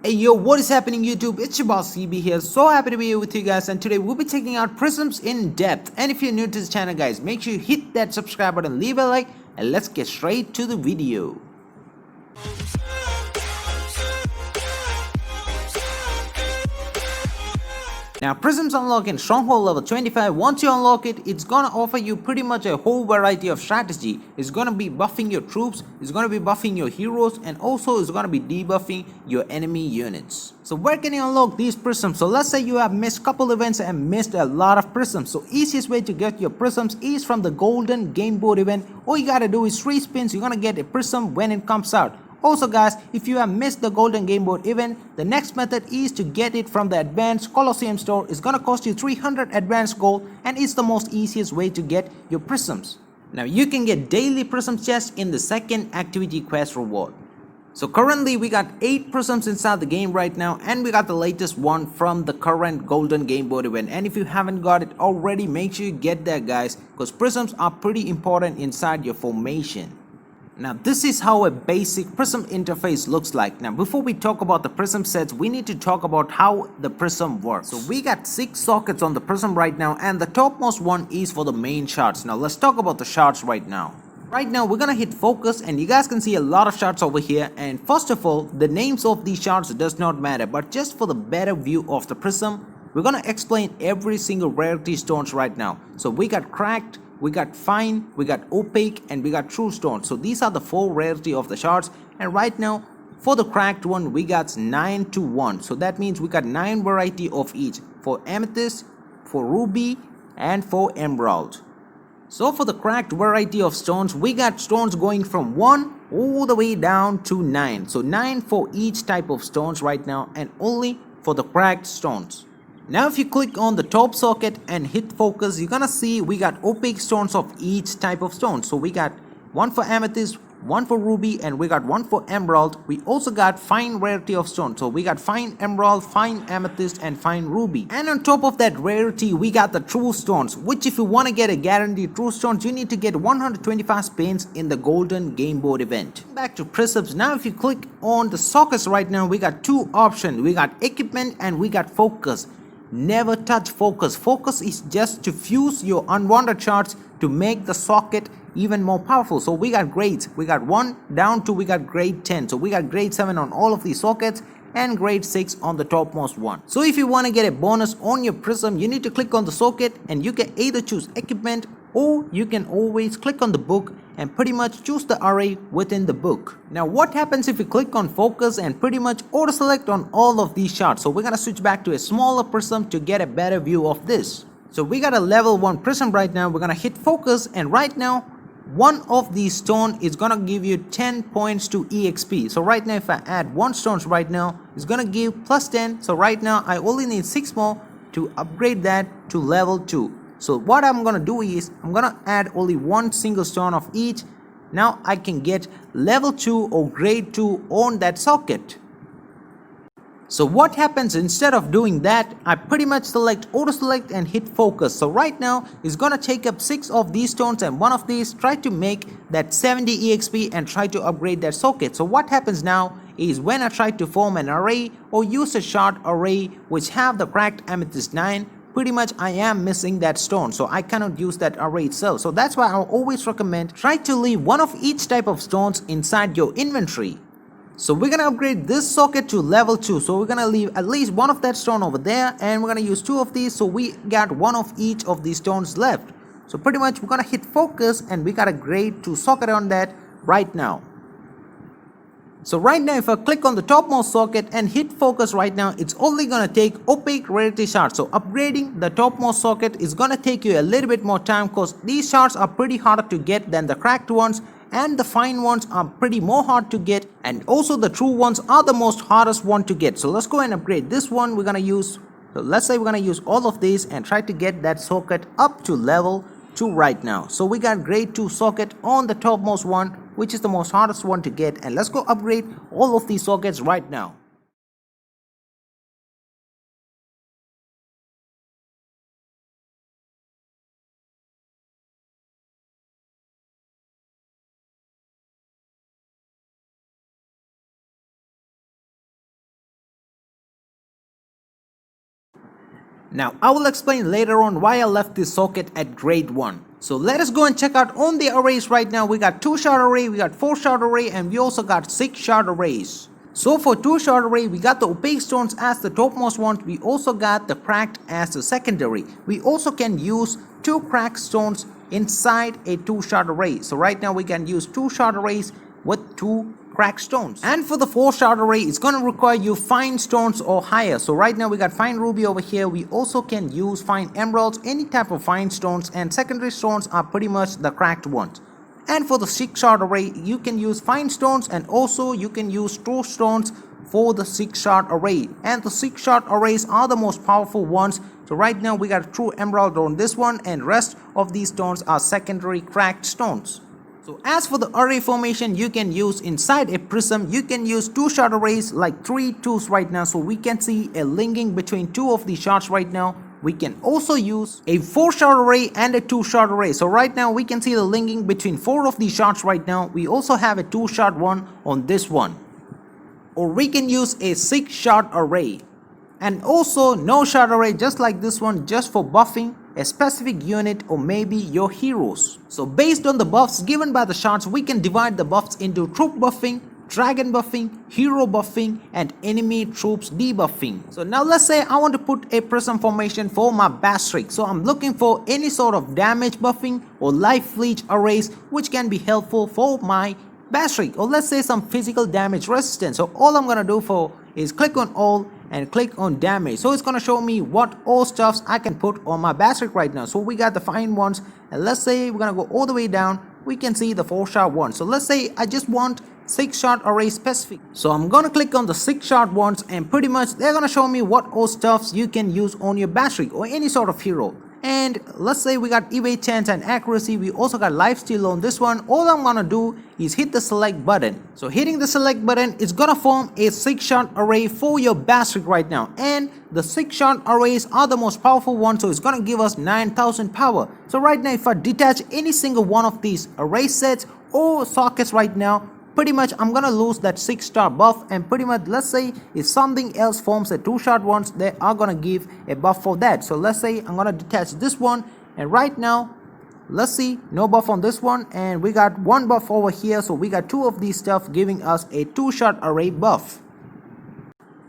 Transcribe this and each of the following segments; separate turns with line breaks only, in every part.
Hey yo, what is happening YouTube? It's your boss CB here. So happy to be here with you guys, and today we'll be checking out prisms in depth. And if you're new to this channel guys, make sure you hit that subscribe button, leave a like, and let's get straight to the video. Now Prisms unlock in Stronghold level 25. Once you unlock it, it's gonna offer you pretty much a whole variety of strategy. It's gonna be buffing your troops, it's gonna be buffing your heroes, and also it's gonna be debuffing your enemy units. So where can you unlock these prisms? So let's say you have missed couple events and missed a lot of prisms. So easiest way to get your prisms is from the golden game board event. All you gotta do is 3 spins, you're gonna get a prism when it comes out. Also guys, if you have missed the golden game board event, the next method is to get it from the advanced Colosseum store. It's gonna cost you 300 advanced gold, and it's the most easiest way to get your prisms. Now you can get daily prism chests in the second activity quest reward. So currently we got 8 prisms inside the game right now, and we got the latest one from the current golden game board event. And if you haven't got it already, make sure you get that guys, because prisms are pretty important inside your formation. Now this is how a basic prism interface looks like. Now before we talk about the prism sets, we need to talk about how the prism works. So we got 6 sockets on the prism right now, and the topmost one is for the main shards. Now let's talk about the shards right now. Right now we're gonna hit focus, and you guys can see a lot of shards over here. And first of all, the names of these shards does not matter, but just for the better view of the prism, we're gonna explain every single rarity stones right now. So we got cracked, we got fine, we got opaque, and we got true stone. So these are the 4 rarity of the shards, and right now for the cracked one we got 9 to 1. So that means we got 9 variety of each, for amethyst, for ruby, and for emerald. So for the cracked variety of stones, we got stones going from 1 all the way down to 9. So 9 for each type of stones right now, and only for the cracked stones. Now if you click on the top socket and hit focus, you're gonna see we got opaque stones of each type of stone. So we got 1 for amethyst, 1 for ruby, and we got 1 for emerald. We also got fine rarity of stone. So we got fine emerald, fine amethyst, and fine ruby. And on top of that rarity, we got the true stones, which if you want to get a guaranteed true stones, you need to get 125 spins in the golden game board event. Back to prisms. Now if you click on the sockets right now, we got 2 options. We got equipment and we got focus. Never touch focus. Focus is just to fuse your unwanted shards to make the socket even more powerful. So we got grades. We got 1 down to we got grade 10. So we got grade 7 on all of these sockets and grade 6 on the topmost one. So if you want to get a bonus on your prism, you need to click on the socket, and you can either choose equipment, or you can always click on the book and pretty much choose the array within the book. Now what happens if you click on focus and pretty much auto select on all of these shards? So we're gonna switch back to a smaller prism to get a better view of this. So we got a level 1 prism right now. We're gonna hit focus, and right now one of these stone is gonna give you 10 points to EXP. So right now if I add 1 stones right now, it's gonna give plus 10. So right now I only need 6 more to upgrade that to level 2. So what I'm gonna do is I'm gonna add only 1 single stone of each. Now I can get level 2 or grade 2 on that socket. So what happens instead of doing that, I pretty much select auto select and hit focus. So right now it's gonna take up 6 of these stones, and one of these try to make that 70 EXP and try to upgrade that socket. So what happens now is when I try to form an array or use a shard array which have the cracked amethyst 9, pretty much I am missing that stone, so I cannot use that array itself. So that's why I always recommend try to leave 1 of each type of stones inside your inventory. So we're gonna upgrade this socket to level 2. So we're gonna leave at least 1 of that stone over there, and we're gonna use 2 of these, so we got 1 of each of these stones left. So pretty much we're gonna hit focus, and we got a grade 2 socket on that right now. So right now if I click on the topmost socket and hit focus right now, it's only gonna take opaque rarity shards. So upgrading the topmost socket is gonna take you a little bit more time, because these shards are pretty harder to get than the cracked ones, and the fine ones are pretty more hard to get, and also the true ones are the most hardest one to get. So let's go and upgrade this one. We're gonna use, so let's say we're gonna use all of these and try to get that socket up to level 2 right now. So we got grade 2 socket on the topmost one, which is the most hardest one to get, and let's go upgrade all of these sockets right now. Now I will explain later on why I left this socket at grade 1. So let us go and check out on the arrays right now. We got 2-shot array, we got 4-shot array, and we also got 6-shot arrays. So for 2-shot array, we got the opaque stones as the topmost ones. We also got the cracked as the secondary. We also can use 2 cracked stones inside a 2-shot array. So right now we can use 2-shot arrays with 2 cracked stones. And for the 4-shot array, it's going to require you fine stones or higher. So right now we got fine ruby over here. We also can use fine emeralds, any type of fine stones, and secondary stones are pretty much the cracked ones. And for the 6-shot array, you can use fine stones and also you can use true stones for the 6-shot array. And the 6-shot arrays are the most powerful ones. So right now we got a true emerald on this one, and rest of these stones are secondary cracked stones. So as for the array formation, you can use inside a prism, you can use 2-shot arrays like 3 2s right now. So we can see a linking between 2 of the shots right now. We can also use a 4-shot array and a 2-shot array. So right now we can see the linking between 4 of these shots right now. We also have a 2-shot one on this one. Or we can use a 6-shot array. And also no-shot array just like this one, just for buffing a specific unit or maybe your heroes. So based on the buffs given by the shots, we can divide the buffs into troop buffing, dragon buffing, hero buffing, and enemy troops debuffing. So now let's say I want to put a prism formation for my Bastrik. So I'm looking for any sort of damage buffing or life leech arrays which can be helpful for my Bastrik, or let's say some physical damage resistance. So all I'm gonna do for is click on all and click on damage. So it's gonna show me what all stuffs I can put on my Bastrik right now. So we got the fine ones, and let's say we're gonna go all the way down. We can see the 4-shot one. So let's say I just want 6-shot array specific. So I'm gonna click on the 6-shot ones, and pretty much they're gonna show me what all stuffs you can use on your Bastrik or any sort of hero. And let's say we got evade chance and accuracy. We also got lifesteal on this one. All I'm gonna do is hit the select button. So hitting the select button is gonna form a 6-shot array for your Bastrik right now. And the 6-shot arrays are the most powerful one, so it's gonna give us 9,000 power. So right now if I detach any single one of these array sets or sockets right now, pretty much I'm gonna lose that 6-star buff. And pretty much let's say if something else forms a 2-shot ones, they are gonna give a buff for that. So let's say I'm gonna detach this one, and right now let's see, no buff on this one, and we got 1 buff over here. So we got 2 of these stuff giving us a 2-shot array buff.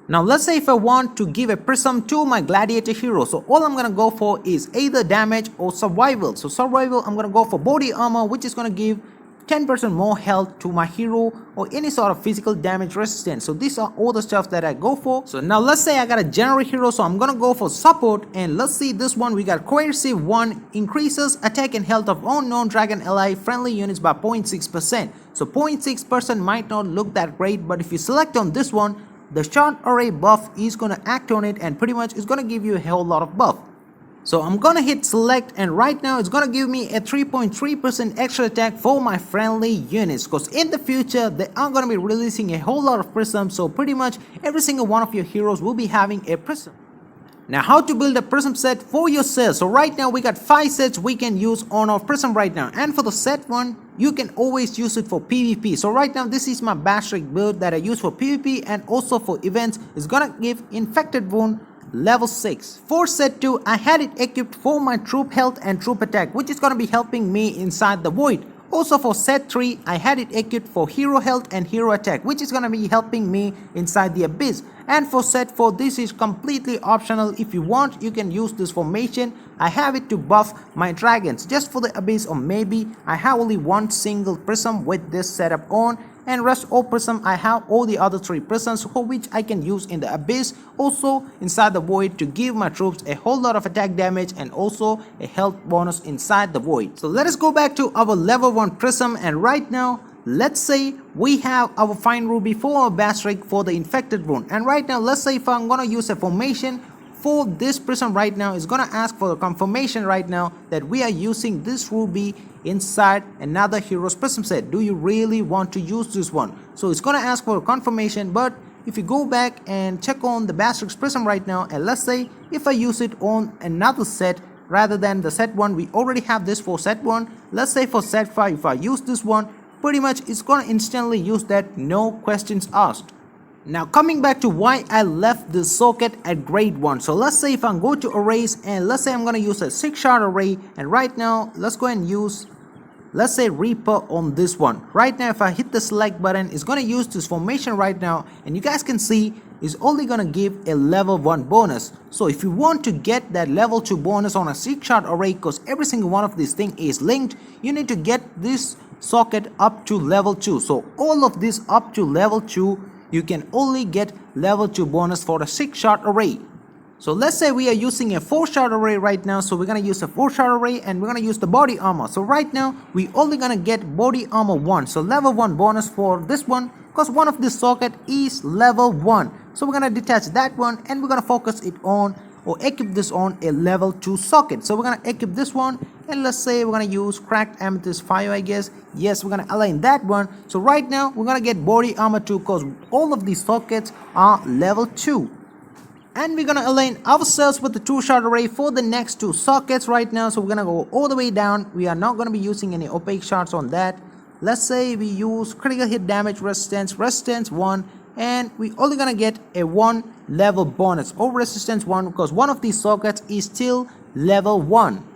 Now let's say if I want to give a prism to my gladiator hero, so all I'm gonna go for is either damage or survival. So survival, I'm gonna go for body armor, which is gonna give 10% more health to my hero or any sort of physical damage resistance. So these are all the stuff that I go for. So now let's say I got a general hero, so I'm gonna go for support, and let's see this one. We got coercive 1, increases attack and health of unknown dragon ally friendly units by 0.6%. So 0.6% might not look that great, but if you select on this one, the shot array buff is gonna act on it, and pretty much it's gonna give you a whole lot of buff. So I'm gonna hit select, and right now it's gonna give me a 3.3% extra attack for my friendly units, because in the future they are gonna be releasing a whole lot of prisms. So pretty much every single one of your heroes will be having a prism. Now how to build a prism set for yourself. So right now we got 5 sets we can use on our prism right now, and for the set 1 you can always use it for PvP. So right now this is my Bastrik build that I use for PvP, and also for events it's gonna give infected wound level 6. For set 2 I had it equipped for my troop health and troop attack, which is gonna be helping me inside the void. Also for set 3 I had it equipped for hero health and hero attack, which is gonna be helping me inside the abyss. And for set 4 this is completely optional. If you want you can use this formation. I have it to buff my dragons just for the abyss, or maybe I have only one single prism with this setup on, and rest all prism I have all the other 3 prisms for which I can use in the abyss, also inside the void, to give my troops a whole lot of attack damage and also a health bonus inside the void. So let us go back to our level 1 prism, and right now let's say we have our fine ruby for our Bastrik for the infected wound. And right now let's say if I'm gonna use a formation for this prism right now, it's gonna ask for a confirmation right now that we are using this ruby inside another hero's prism set. Do you really want to use this one? So it's gonna ask for a confirmation. But if you go back and check on the Bastrik's prism right now, and let's say if I use it on another set rather than the set 1, we already have this for set 1. Let's say for set 5 if I use this one, pretty much it's gonna instantly use that, no questions asked. Now coming back to why I left this socket at grade 1. So let's say if I go to arrays and let's say I'm going to use a 6-shard array, and right now let's go and use, let's say, Reaper on this one. Right now if I hit the select button, it's going to use this formation right now, and you guys can see it's only going to give a level 1 bonus. So if you want to get that level 2 bonus on a 6-shard array, because every single one of these things is linked, you need to get this socket up to level 2. So all of this up to level 2, you can only get level 2 bonus for a 6-shard array. So let's say we are using a 4-shard array right now. So we're going to use a 4-shard array and we're going to use the body armor. So right now we only going to get body armor 1. So level 1 bonus for this one, because one of this socket is level 1. So we're going to detach that one and we're going to focus it on or equip this on a level 2 socket. So we're going to equip this one, and let's say we're going to use cracked amethyst 5, I guess. Yes, we're going to align that one. So right now we're going to get body armor 2 because all of these sockets are level 2. And we're going to align ourselves with the 2-shard array for the next 2 sockets right now. So we're going to go all the way down. We are not going to be using any opaque shards on that. Let's say we use critical hit damage resistance 1, and we only going to get a 1 level bonus or resistance 1 because one of these sockets is still level 1.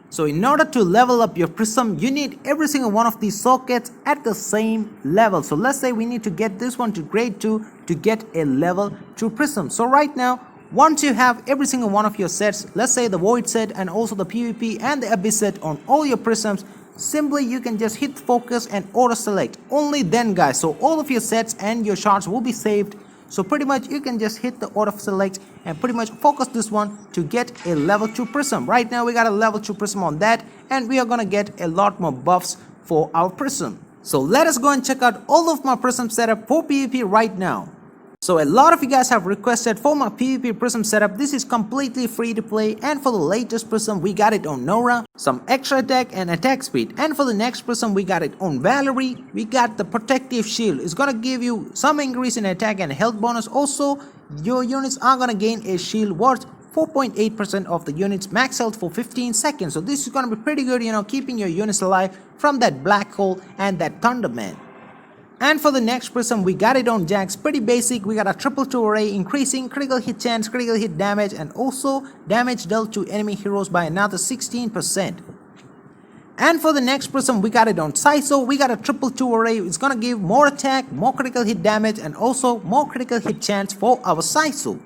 So in order to level up your prism, you need every single one of these sockets at the same level. So let's say we need to get this one to grade 2 to get a level 2 prism. So right now, once you have every single one of your sets, let's say the void set and also the PvP and the abyss set on all your prisms, simply you can just hit focus and auto select. Only then, guys, so all of your sets and your shards will be saved. So pretty much you can just hit the auto select and pretty much focus this one to get a level 2 prism. Right now we got a level 2 prism on that, and we are gonna get a lot more buffs for our prism. So let us go and check out all of my prism setup for PvP right now. So a lot of you guys have requested for my PvP prism setup. This is completely free to play, and for the latest prism we got it on Nora, some extra attack and attack speed, and for the next prism we got it on Valerie. We got the protective shield. It's gonna give you some increase in attack and health bonus. Also your units are gonna gain a shield worth 4.8% of the units max health for 15 seconds. So this is gonna be pretty good, you know, keeping your units alive from that black hole and that Thunderman. And for the next prism we got it on Jax. Pretty basic. We got a 222 array increasing critical hit chance, critical hit damage, and also damage dealt to enemy heroes by another 16%. And for the next prism we got it on Saiso. We got a 222 array. It's gonna give more attack, more critical hit damage, and also more critical hit chance for our Saiso.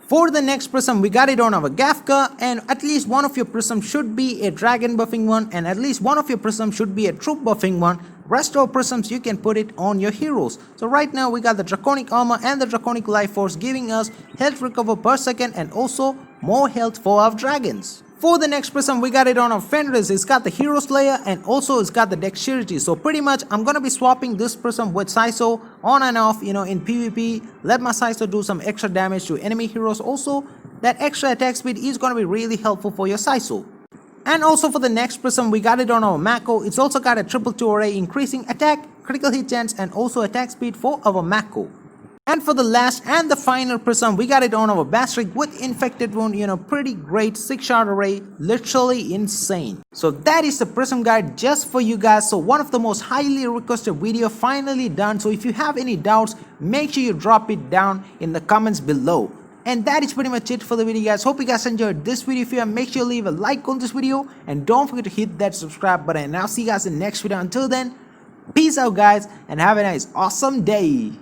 For the next prism we got it on our Gafka, and at least one of your prisms should be a dragon buffing one, and at least one of your prisms should be a troop buffing one. Rest of prisms you can put it on your heroes. So right now we got the draconic armor and the draconic life force giving us health recover per second and also more health for our dragons. For the next prism we got it on our Fenris. It's got the hero slayer and also it's got the dexterity. So pretty much I'm gonna be swapping this prism with Saiso on and off, you know, in PvP. Let my Saiso do some extra damage to enemy heroes. Also that extra attack speed is gonna be really helpful for your Saiso. And also for the next prism we got it on our Mako. It's also got a 222 array increasing attack, critical hit chance, and also attack speed for our Mako. And for the last and the final prism we got it on our Bastric with infected wound, you know, pretty great 6-shard array, literally insane. So that is the prism guide just for you guys. So one of the most highly requested video finally done. So if you have any doubts, make sure you drop it down in the comments below. And that is pretty much it for the video, guys. Hope you guys enjoyed this video. If you have, make sure you leave a like on this video and don't forget to hit that subscribe button. And I'll see you guys in the next video. Until then, peace out, guys, and have a nice awesome day.